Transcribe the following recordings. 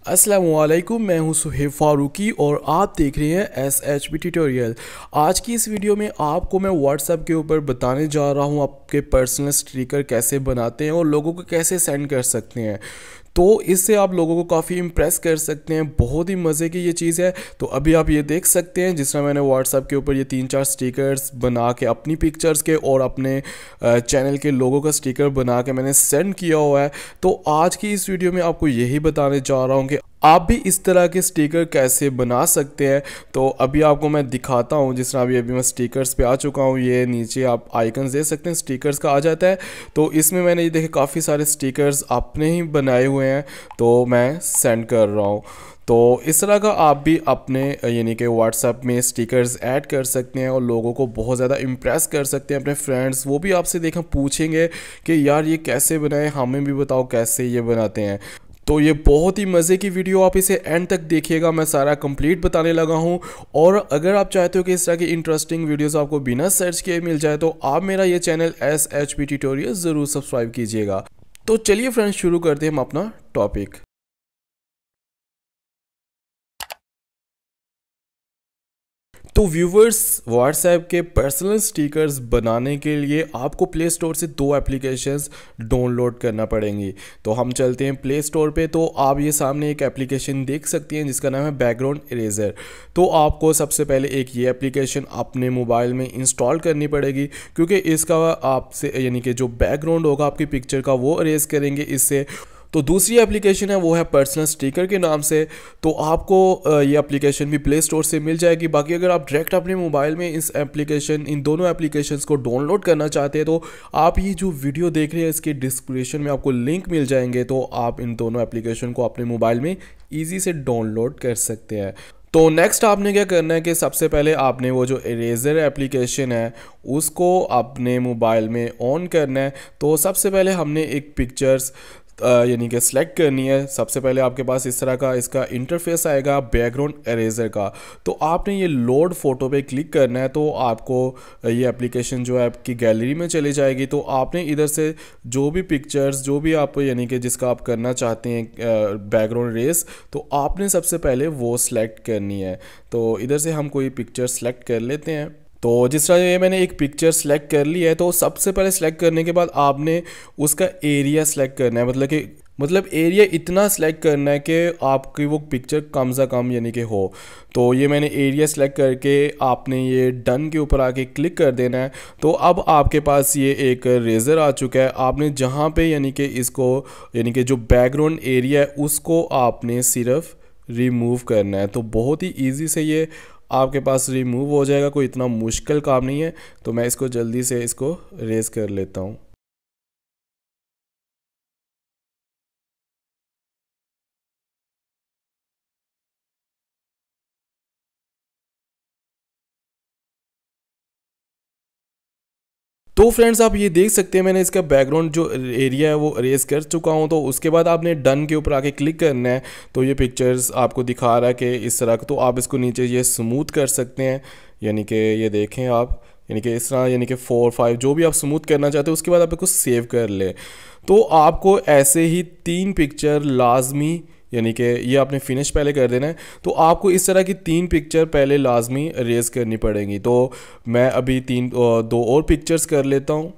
अस्सलामुअलैकुम, मैं हूं सुहेब फारूकी और आप देख रहे हैं SHB ट्यूटोरियल। आज की इस वीडियो में आपको मैं व्हाट्सएप के ऊपर बताने जा रहा हूं आपके पर्सनल स्टिकर कैसे बनाते हैं और लोगों को कैसे सेंड कर सकते हैं। तो इससे आप लोगों को काफ़ी इम्प्रेस कर सकते हैं। बहुत ही मज़े की ये चीज़ है। तो अभी आप ये देख सकते हैं जिस तरह मैंने व्हाट्सएप के ऊपर ये 3-4 स्टिकर्स बना के अपनी पिक्चर्स के और अपने चैनल के लोगों का स्टिकर बना के मैंने सेंड किया हुआ है। तो आज की इस वीडियो में आपको यही बताने जा रहा हूँ कि आप भी इस तरह के स्टिकर कैसे बना सकते हैं। तो अभी आपको मैं दिखाता हूँ। जिस तरह अभी मैं स्टिकर्स पे आ चुका हूँ, ये नीचे आप आइकन्स देख सकते हैं, स्टिकर्स का आ जाता है। तो इसमें मैंने ये देखे काफ़ी सारे स्टिकर्स अपने ही बनाए हुए हैं, तो मैं सेंड कर रहा हूँ। तो इस तरह का आप भी अपने यानी कि व्हाट्सएप में स्टिकर्स ऐड कर सकते हैं और लोगों को बहुत ज़्यादा इम्प्रेस कर सकते हैं। अपने फ्रेंड्स वो भी आपसे देखा पूछेंगे कि यार ये कैसे बनाए, हमें भी बताओ कैसे ये बनाते हैं। तो ये बहुत ही मज़े की वीडियो, आप इसे एंड तक देखिएगा, मैं सारा कंप्लीट बताने लगा हूँ। और अगर आप चाहते हो कि इस तरह की इंटरेस्टिंग वीडियोस आपको बिना सर्च किए मिल जाए तो आप मेरा ये चैनल SHB ट्यूटोरियल ज़रूर सब्सक्राइब कीजिएगा। तो चलिए फ्रेंड्स, शुरू करते हैं हम अपना टॉपिक। तो व्यूवर्स, व्हाट्सएप के पर्सनल स्टिकर्स बनाने के लिए आपको प्ले स्टोर से 2 एप्लीकेशंस डाउनलोड करना पड़ेंगी। तो हम चलते हैं प्ले स्टोर पे। तो आप ये सामने एक एप्लीकेशन देख सकती हैं जिसका नाम है बैकग्राउंड इरेजर। तो आपको सबसे पहले एक ये एप्लीकेशन अपने मोबाइल में इंस्टॉल करनी पड़ेगी, क्योंकि इसका आपसे यानी कि जो बैकग्राउंड होगा आपकी पिक्चर का वो इरेज करेंगे इससे। तो दूसरी एप्लीकेशन है वो है पर्सनल स्टिकर के नाम से। तो आपको ये एप्लीकेशन भी प्ले स्टोर से मिल जाएगी। बाकी अगर आप डायरेक्ट अपने मोबाइल में इन दोनों एप्लीकेशंस को डाउनलोड करना चाहते हैं तो आप ये जो वीडियो देख रहे हैं इसके डिस्क्रिप्शन में आपको लिंक मिल जाएंगे। तो आप इन दोनों एप्लीकेशन को अपने मोबाइल में ईजी से डाउनलोड कर सकते हैं। तो नेक्स्ट आपने क्या करना है कि सबसे पहले आपने वो जो इरेजर एप्लीकेशन है उसको अपने मोबाइल में ऑन करना है। तो सबसे पहले हमने एक पिक्चर्स यानी कि सिलेक्ट करनी है। सबसे पहले आपके पास इस तरह का इसका इंटरफेस आएगा बैकग्राउंड इरेजर का। तो आपने ये लोड फोटो पे क्लिक करना है। तो आपको ये एप्लीकेशन जो है आपकी गैलरी में चली जाएगी। तो आपने इधर से जो भी पिक्चर्स जो भी आप यानी कि जिसका आप करना चाहते हैं बैकग्राउंड इरेज, तो आपने सबसे पहले वो सिलेक्ट करनी है। तो इधर से हम कोई पिक्चर सेलेक्ट कर लेते हैं। तो जिस तरह ये मैंने एक पिक्चर सेलेक्ट कर ली है, तो सबसे पहले सेलेक्ट करने के बाद आपने उसका एरिया सेलेक्ट करना है। मतलब एरिया इतना सेलेक्ट करना है कि आपकी वो पिक्चर कम से कम यानी कि हो। तो ये मैंने एरिया सेलेक्ट करके आपने ये डन के ऊपर आके क्लिक कर देना है। तो अब आपके पास ये एक रेज़र आ चुका है। आपने जहाँ पे यानी कि इसको यानी कि जो बैकग्राउंड एरिया है उसको आपने सिर्फ रिमूव करना है। तो बहुत ही ईजी से ये आपके पास रिमूव हो जाएगा, कोई इतना मुश्किल काम नहीं है। तो मैं इसको जल्दी से इसको रेज कर लेता हूँ। तो फ्रेंड्स, आप ये देख सकते हैं मैंने इसका बैकग्राउंड जो एरिया है वो अरेज कर चुका हूँ। तो उसके बाद आपने डन के ऊपर आके क्लिक करना है। तो ये पिक्चर्स आपको दिखा रहा है कि इस तरह का। तो आप इसको नीचे ये स्मूथ कर सकते हैं, यानी कि ये देखें आप, यानी कि इस तरह, यानी कि 4-5 जो भी आप स्मूथ करना चाहते हो। उसके बाद आप इसको सेव कर लें। तो आपको ऐसे ही 3 पिक्चर लाजमी, यानी कि ये आपने फिनिश पहले कर देना है। तो आपको इस तरह की 3 पिक्चर पहले लाजमी रेज करनी पड़ेंगी। तो मैं अभी 2 और पिक्चर्स कर लेता हूँ।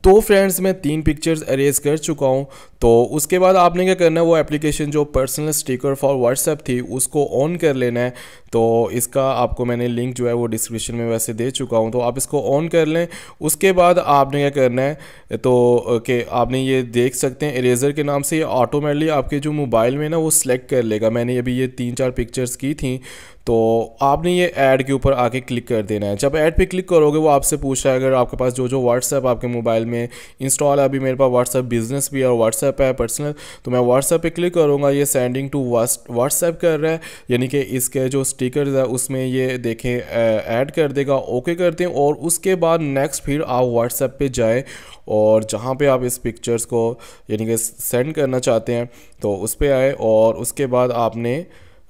तो फ्रेंड्स, मैं 3 पिक्चर्स अरेज कर चुका हूँ। तो उसके बाद आपने क्या करना है, वो एप्लीकेशन जो पर्सनल स्टिकर फॉर व्हाट्सएप थी उसको ऑन कर लेना है। तो इसका आपको मैंने लिंक जो है वो डिस्क्रिप्शन में वैसे दे चुका हूँ। तो आप इसको ऑन कर लें। उसके बाद आपने क्या करना है, तो कि आपने ये देख सकते हैं इरेज़र के नाम से ये ऑटोमेटिकली आपके जो मोबाइल में ना वो सिलेक्ट कर लेगा। मैंने अभी ये 3-4 पिक्चर्स की थी। तो आपने ये ऐड के ऊपर आके क्लिक कर देना है। जब ऐड पे क्लिक करोगे वो आपसे पूछ रहा है अगर आपके पास जो व्हाट्सएप आपके मोबाइल में इंस्टॉल है। अभी मेरे पास व्हाट्सएप बिजनेस भी है और व्हाट्सएप है पर्सनल। तो मैं व्हाट्सएप पे क्लिक करूँगा, ये सेंडिंग टू व्हाट्सएप कर रहा है, यानी कि इसके जो स्टिकर्स है उसमें ये देखें ऐड कर देगा। ओके करते हैं और उसके बाद नेक्स्ट फिर आप व्हाट्सएप पे जाएँ और जहाँ पे आप इस पिक्चर्स को यानी कि सेंड करना चाहते हैं तो उस पर आए और उसके बाद आपने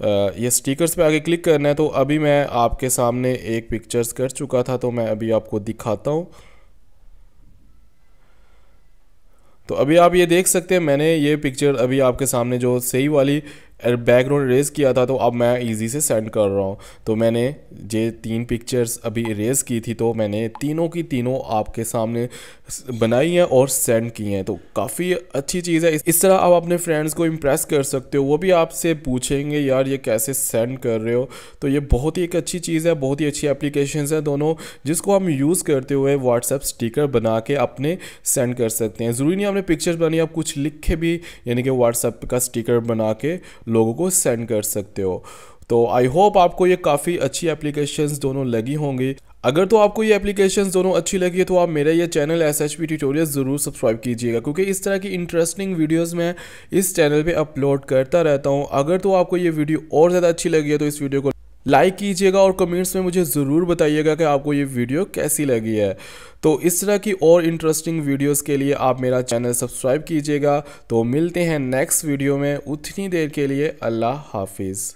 ये स्टिकर्स पे आगे क्लिक करना है। तो अभी मैं आपके सामने एक पिक्चर्स कर चुका था, तो मैं अभी आपको दिखाता हूँ। तो अभी आप ये देख सकते हैं, मैंने ये पिक्चर अभी आपके सामने जो सही वाली बैकग्राउंड इरेज किया था, तो अब मैं इजी से सेंड कर रहा हूँ। तो मैंने ये 3 पिक्चर्स अभी इरेज की थी, तो मैंने तीनों की तीनों आपके सामने बनाई हैं और सेंड की हैं। तो काफ़ी अच्छी चीज़ है। इस तरह आप अपने फ्रेंड्स को इम्प्रेस कर सकते हो, वो भी आपसे पूछेंगे यार ये कैसे सेंड कर रहे हो। तो ये बहुत ही एक अच्छी चीज़ है, बहुत ही अच्छी एप्लीकेशन है दोनों, जिसको हम यूज़ करते हुए व्हाट्सएप स्टिकर बना के अपने सेंड कर सकते हैं। ज़रूरी नहीं आपने पिक्चर्स बनाई, आप कुछ लिख के भी यानी कि व्हाट्सएप का स्टिकर बना के लोगों को सेंड कर सकते हो। तो आई होप आपको ये काफ़ी अच्छी एप्लीकेशंस दोनों लगी होंगी। अगर तो आपको ये एप्लीकेशंस दोनों अच्छी लगी तो आप मेरा ये चैनल SHP ट्यूटोरियल ज़रूर सब्सक्राइब कीजिएगा, क्योंकि इस तरह की इंटरेस्टिंग वीडियोस मैं इस चैनल पे अपलोड करता रहता हूँ। अगर तो आपको ये वीडियो और ज़्यादा अच्छी लगी है तो इस वीडियो को लाइक कीजिएगा और कमेंट्स में मुझे ज़रूर बताइएगा कि आपको ये वीडियो कैसी लगी है। तो इस तरह की और इंटरेस्टिंग वीडियोस के लिए आप मेरा चैनल सब्सक्राइब कीजिएगा। तो मिलते हैं नेक्स्ट वीडियो में, उतनी देर के लिए अल्लाह हाफिज़।